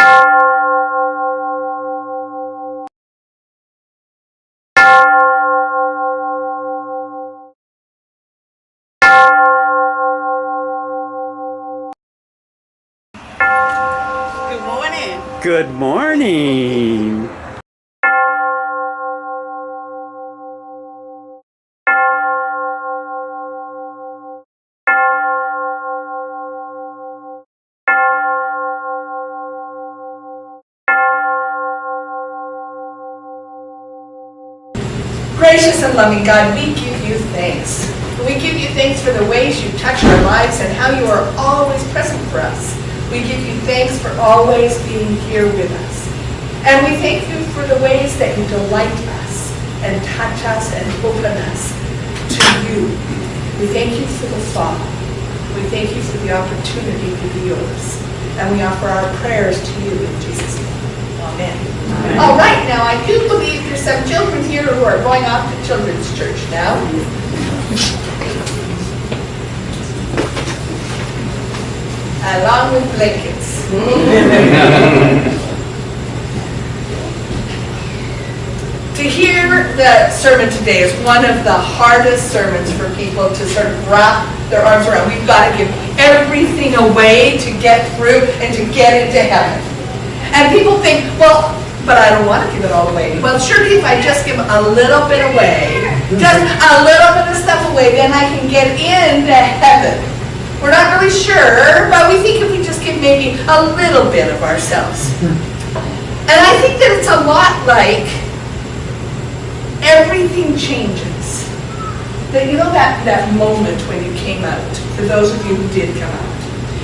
Good morning. Good morning. Gracious and loving God, we give you thanks. We give you thanks for the ways you touch our lives and how you are always present for us. We give you thanks for always being here with us. And we thank you for the ways that you delight us and touch us and open us to you. We thank you for the thought. We thank you for the opportunity to be yours. And we offer our prayers to you in Jesus' name. Amen. Amen. All right, now I do believe there's some children here who are going off to children's church now. Along with blankets. To hear the sermon today is one of the hardest sermons for people to sort of wrap their arms around. We've got to give everything away to get through and to get into heaven. And people think, well, but I don't want to give it all away. Well, surely if I just give a little bit away, just a little bit of stuff away, then I can get into heaven. We're not really sure, but we think if we just give maybe a little bit of ourselves. And I think that it's a lot like everything changes. That, you know, that moment when you came out, for those of you who did come out.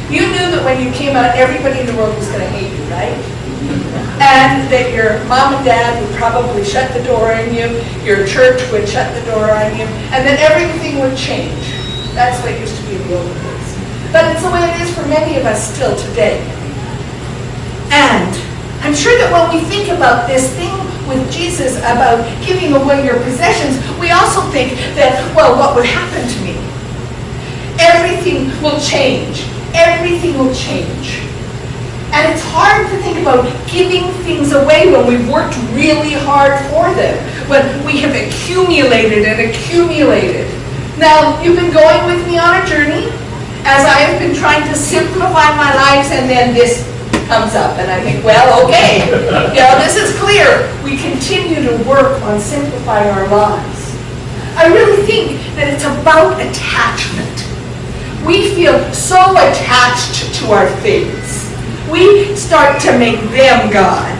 You knew that when you came out, everybody in the world was going to hate you, right? And that your mom and dad would probably shut the door on you, your church would shut the door on you, and then everything would change. That's what used to be the old days. But it's the way it is for many of us still today. And I'm sure that when we think about this thing with Jesus about giving away your possessions, we also think that, well, what would happen to me? Everything will change. Everything will change. And it's hard to think about giving things away when we've worked really hard for them, when we have accumulated and accumulated. Now, you've been going with me on a journey as I have been trying to simplify my lives, and then this comes up, and I think, well, okay, this is clear. We continue to work on simplifying our lives. I really think that it's about attachment. We feel so attached to our things. We start to make them God.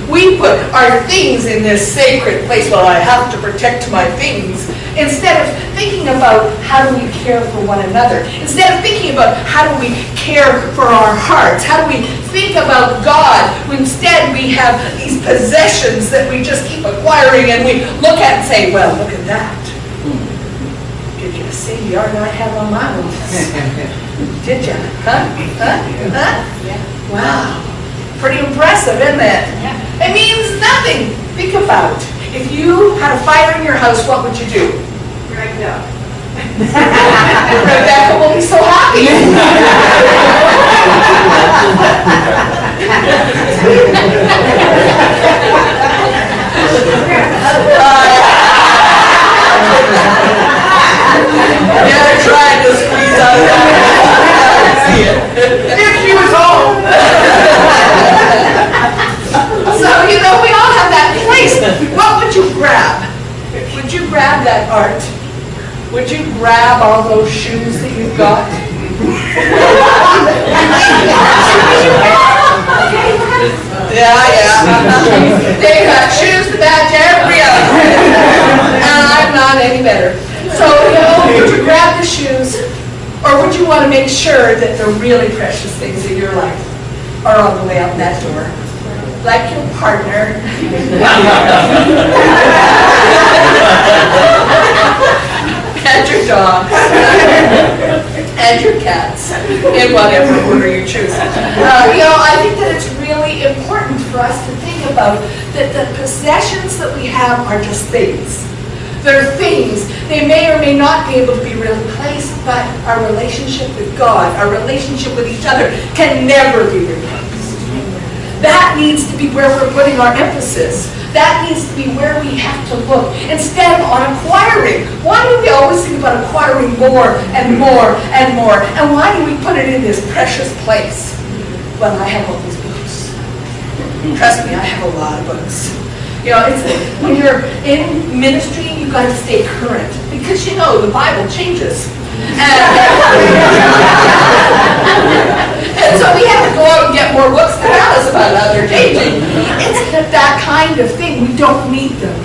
We put our things in this sacred place. Well, I have to protect my things. Instead of thinking about how do we care for one another. Instead of thinking about how do we care for our hearts. How do we think about God. Instead, we have these possessions that we just keep acquiring, and we look at and say, well, look at that. Did you see the art I have on my walls? Did you? Huh? Yeah. Wow. Pretty impressive, isn't it? Yeah. It means nothing. Think about it. If you had a fire in your house, what would you do? Right now. Rebecca will be so happy. Yeah, trying to squeeze out of that. See it. If she was home. So, we all have that place. What would you grab? Would you grab that art? Would you grab all those shoes that you've got? Yeah. They got shoes to match every other. And I'm not any better. So, would you grab the shoes, or would you want to make sure that the really precious things in your life are on the way out that door? Like your partner. And your dogs. And your cats. In whatever order you choose. I think that it's really important for us to think about that the possessions that we have are just things. They're things. They may or may not be able to be replaced, but our relationship with God, our relationship with each other can never be replaced. That needs to be where we're putting our emphasis. That needs to be where we have to look instead of on acquiring. Why do we always think about acquiring more and more and more? And why do we put it in this precious place? Well, I have all these books. Trust me, I have a lot of books. You know, when you're in ministry, you've got to stay current because you know the Bible changes. And so we have to go out and get more books to tell us about how they're changing. It's that kind of thing. We don't need them.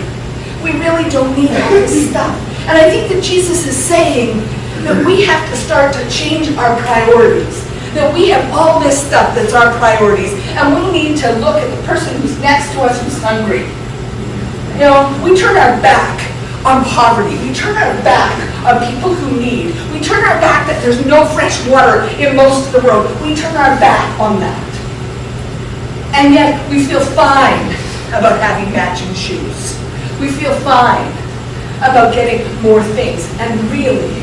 We really don't need all this stuff. And I think that Jesus is saying that we have to start to change our priorities. That we have all this stuff that's our priorities. And we need to look at the person who's next to us who's hungry. You know, we turn our back on poverty. We turn our back on people who need. We turn our back that there's no fresh water in most of the world. We turn our back on that. And yet we feel fine about having matching shoes. We feel fine about getting more things. And really,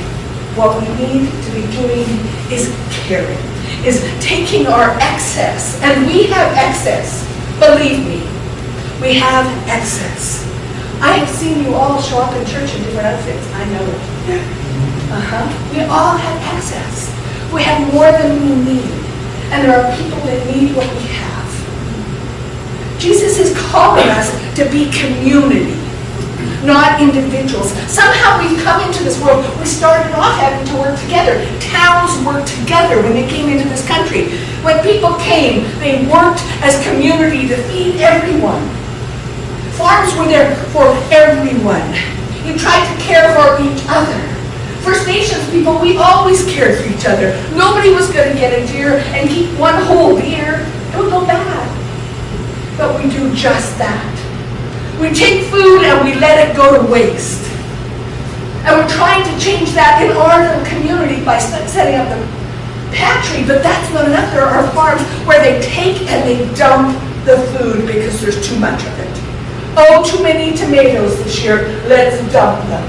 what we need to be doing is caring, is taking our excess. And we have excess. Believe me, we have excess. I have seen you all show up in church in different outfits. I know it. We all have excess. We have more than we need. And there are people that need what we have. Jesus is calling us to be community, not individuals. Somehow we've come into this world, we started off having to work together. Towns worked together when they came into this country. When people came, they worked as community to feed everyone. Farms were there for everyone. You tried to care for each other. First Nations people, we always cared for each other. Nobody was going to get a deer and keep one whole deer. It would go bad. But we do just that. We take food and we let it go to waste. And we're trying to change that in our little community by setting up the pantry, but that's not enough. There are farms where they take and they dump the food because there's too much of it. Oh, too many tomatoes this year, let's dump them.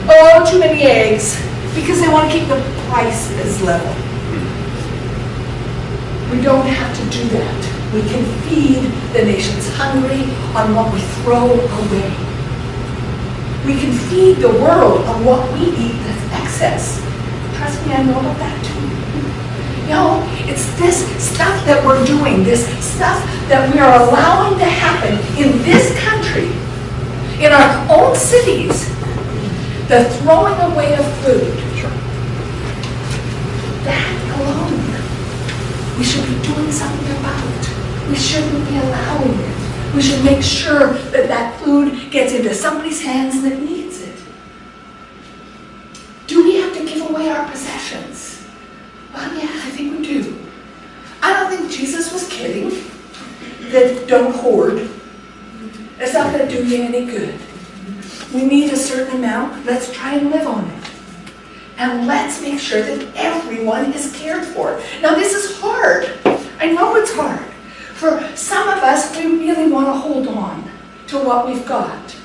Oh, too many eggs, because they want to keep the prices level. We don't have to do that. We can feed the nations hungry on what we throw away. We can feed the world on what we eat that's excess. Trust me, I know about that too. You know, it's this stuff that we're doing, this stuff that we are allowing to happen in this country, in our own cities, the throwing away of food. That alone, we should be doing something about. We shouldn't be allowing it. We should make sure that that food gets into somebody's hands that needs it. Do we have to give away our possessions? Well, yeah, I think we do. I don't think Jesus was kidding that don't hoard. It's not going to do you any good. We need a certain amount. Let's try and live on it. And let's make sure that everyone is cared for. Now, this is hard. I know it's hard. For some of us, we really want to hold on to what we've got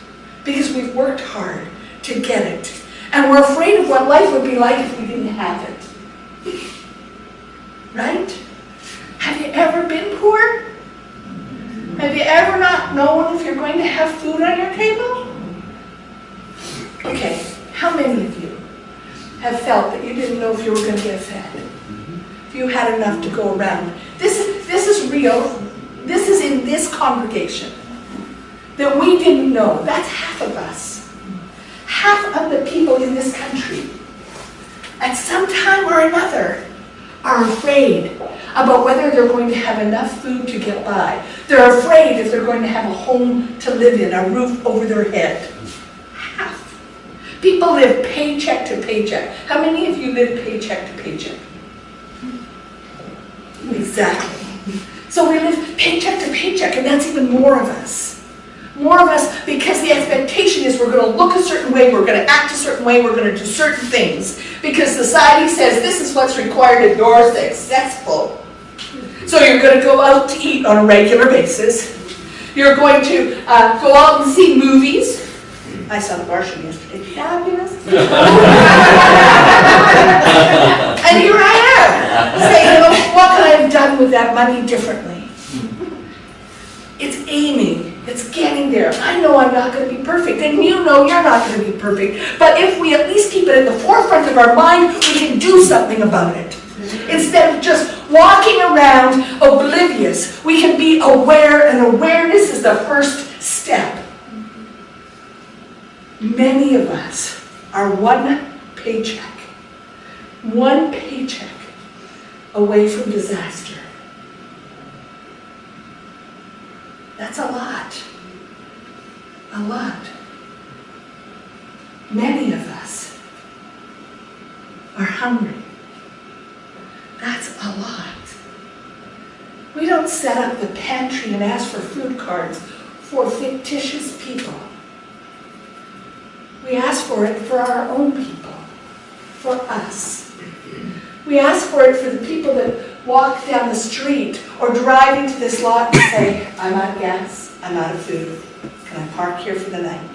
because we've worked hard to get it. And we're afraid of what life would be like if we didn't have it. Right? Have you ever been poor? Have you ever not known if you're going to have food on your table? Okay, how many of you have felt that you didn't know if you were going to get fed? If you had enough to go around. This is real. This is in this congregation. That we didn't know. That's half of us. Half of the people in this country, at some time or another, are afraid about whether they're going to have enough food to get by. They're afraid if they're going to have a home to live in, a roof over their head. Half. People live paycheck to paycheck. How many of you live paycheck to paycheck? Exactly. So we live paycheck to paycheck, and that's even more of us. More of us because the expectation is we're going to look a certain way, we're going to act a certain way, we're going to do certain things. Because society says this is what's required if you're successful. So you're going to go out to eat on a regular basis. You're going to go out and see movies. I saw The Martian yesterday. Fabulous. And here I am, saying, what could I have done with that money differently? aiming. It's getting there. I know I'm not going to be perfect, and you know you're not going to be perfect. But if we at least keep it at the forefront of our mind, we can do something about it. Instead of just walking around oblivious, we can be aware, and awareness is the first step. Many of us are one paycheck away from disaster. That's a lot. A lot. Many of us are hungry. That's a lot. We don't set up the pantry and ask for food cards for fictitious people. We ask for it for our own people, for us. We ask for it for the people that walk down the street or drive into this lot and say, I'm out of gas, I'm out of food. Can I park here for the night?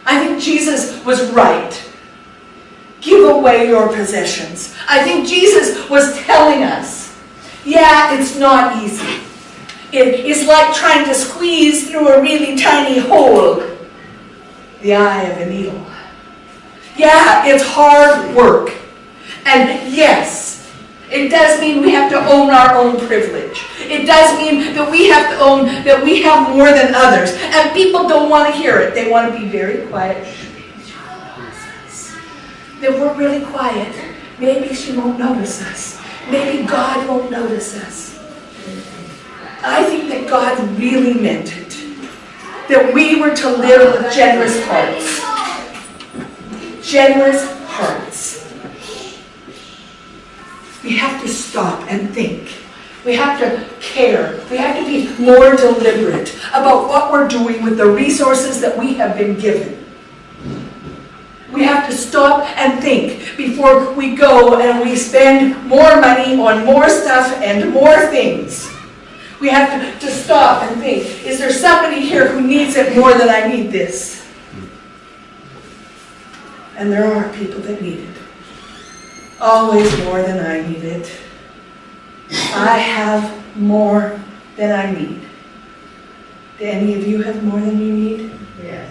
I think Jesus was right. Give away your possessions. I think Jesus was telling us, yeah, it's not easy. It's like trying to squeeze through a really tiny hole, the eye of a needle. Yeah, it's hard work. And yes, it does mean we have to own our own privilege. It does mean that we have to own that we have more than others. And people don't want to hear it. They want to be very quiet. If we're really quiet, maybe she won't notice us. Maybe God won't notice us. I think that God really meant it. That we were to live with generous hearts. Generous hearts. We have to stop and think. We have to care. We have to be more deliberate about what we're doing with the resources that we have been given. We have to stop and think before we go and we spend more money on more stuff and more things. We have to stop and think, is there somebody here who needs it more than I need this? And there are people that need it. Always more than I need it. I have more than I need. Do any of you have more than you need? Yes.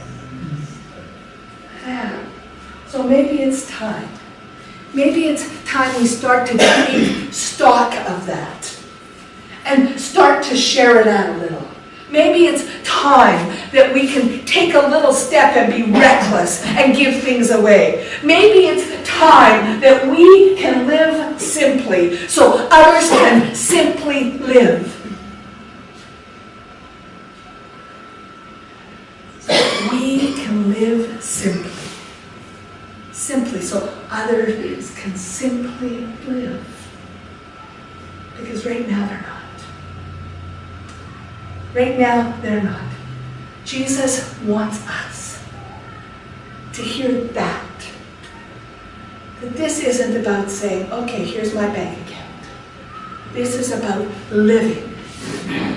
Yeah. So maybe it's time. Maybe it's time we start to take stock of that and start to share it out a little. Maybe it's time that we can take a little step and be reckless and give things away. Maybe it's time that we can live simply so others can simply live. So we can live simply. Simply so others can simply live. Because right now they're not. Right now they're not. Jesus wants us to hear that. That this isn't about saying, okay, here's my bank account. This is about living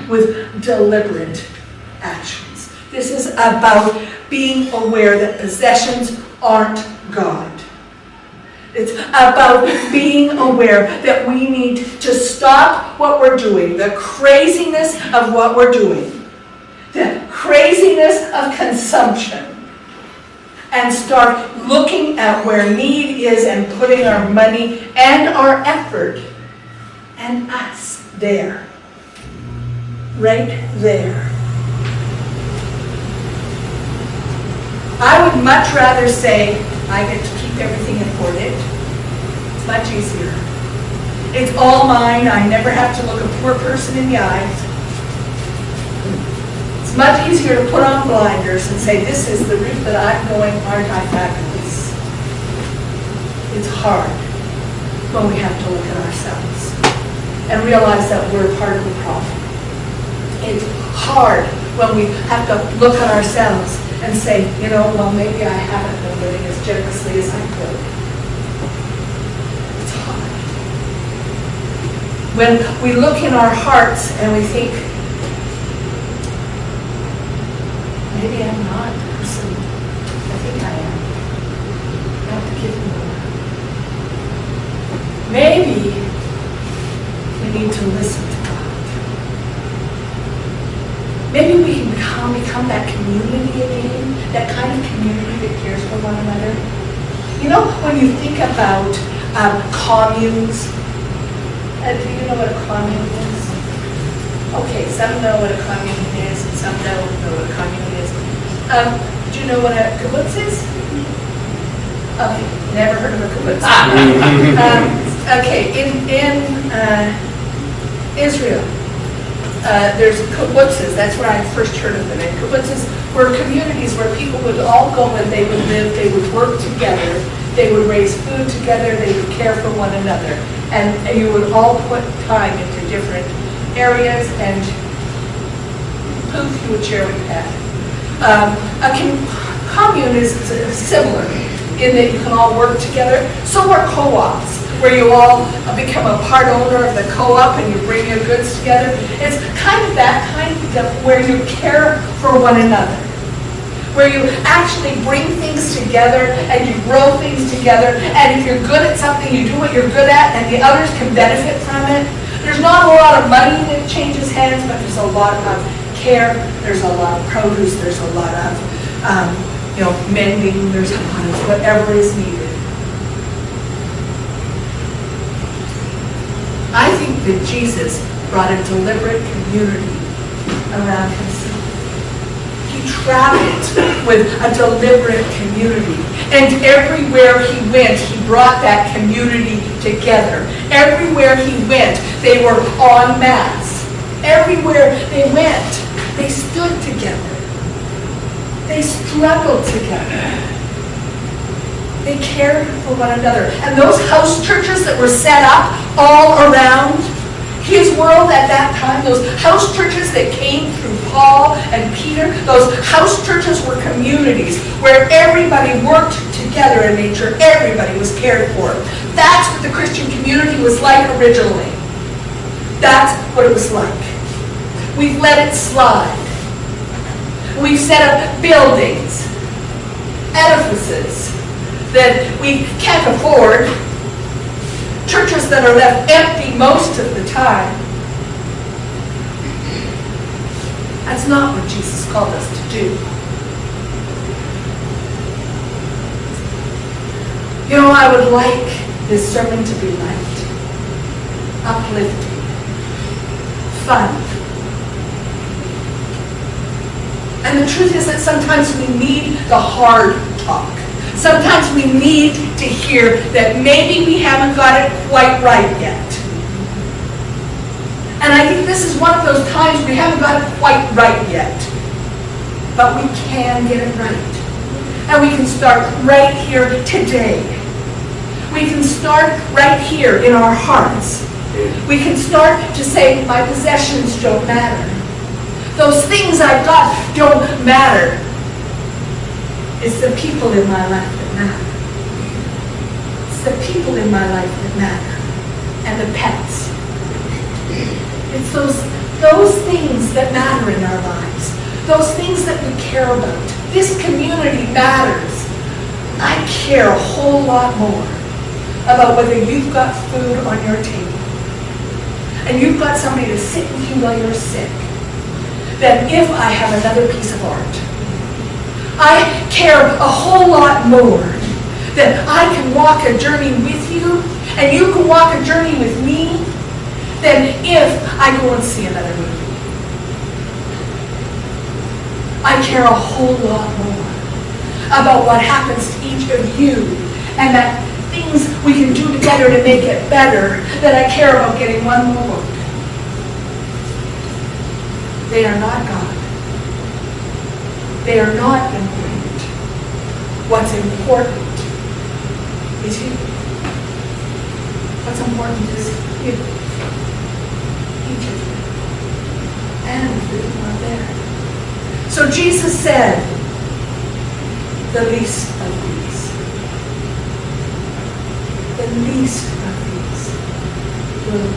with deliberate actions. This is about being aware that possessions aren't God. It's about being aware that we need to stop what we're doing, the craziness of what we're doing, the craziness of consumption, and start looking at where need is and putting our money and our effort and us there. Right there. I would much rather say I get to keep everything and hoard it. It's much easier. It's all mine. I never have to look a poor person in the eyes. It's much easier to put on blinders and say, this is the route that I'm going, aren't I fabulous? It's hard when we have to look at ourselves and realize that we're part of the problem. It's hard when we have to look at ourselves and say, you know, well, maybe I haven't been living as generously as I could. It's hard. When we look in our hearts and we think, maybe I'm not the person I think I am. I have to give more. Maybe need to listen to God. Maybe we can become that community again, that kind of community that cares for one another. You know, when you think about communes, do you know what a commune is? Okay, some know what a commune is, and some don't know what a commune is. Do you know what a kibbutz is? Okay, never heard of a kibbutz. Okay, in Israel, there's kibbutzes. That's where I first heard of them. And kibbutzes were communities where people would all go and they would live, they would work together, they would raise food together, they would care for one another. And you would all put time into different areas, and poof, you would share what you had. A commune is similar in that you can all work together. So are co-ops, where you all become a part owner of the co-op and you bring your goods together. It's kind of that kind of where you care for one another, where you actually bring things together and you grow things together, and if you're good at something, you do what you're good at, and the others can benefit from it. There's not a lot of money that changes hands, but there's a lot of care, there's a lot of produce, there's a lot of mending, there's a lot of whatever is needed. I think that Jesus brought a deliberate community around himself. He traveled with a deliberate community. And everywhere he went, he brought that community together. Everywhere he went, they were en masse. Everywhere they went, they stood together. They struggled together. They cared for one another. And those house churches that were set up all around his world at that time, those house churches that came through Paul and Peter, those house churches were communities where everybody worked together and made sure everybody was cared for. That's what the Christian community was like originally. That's what it was like. We've let it slide. We've set up buildings, edifices that we can't afford, churches that are left empty most of the time. That's not what Jesus called us to do. You know, I would like this sermon to be light, uplifting, fun. And the truth is that sometimes we need the hard talk. Sometimes we need to hear that maybe we haven't got it quite right yet. And I think this is one of those times we haven't got it quite right yet. But we can get it right. And we can start right here today. We can start right here in our hearts. We can start to say, my possessions don't matter. Those things I've got don't matter. It's the people in my life that matter. It's the people in my life that matter. And the pets. It's those things that matter in our lives. Those things that we care about. This community matters. I care a whole lot more about whether you've got food on your table and you've got somebody to sit with you while you're sick than if I have another piece of art. I care a whole lot more that I can walk a journey with you and you can walk a journey with me than if I go and see another movie. I care a whole lot more about what happens to each of you and that things we can do together to make it better than I care about getting one more book. They are not God. They are not important. What's important is you. What's important is you. Each of you. And the people out there. So Jesus said, the least of these. The least of these will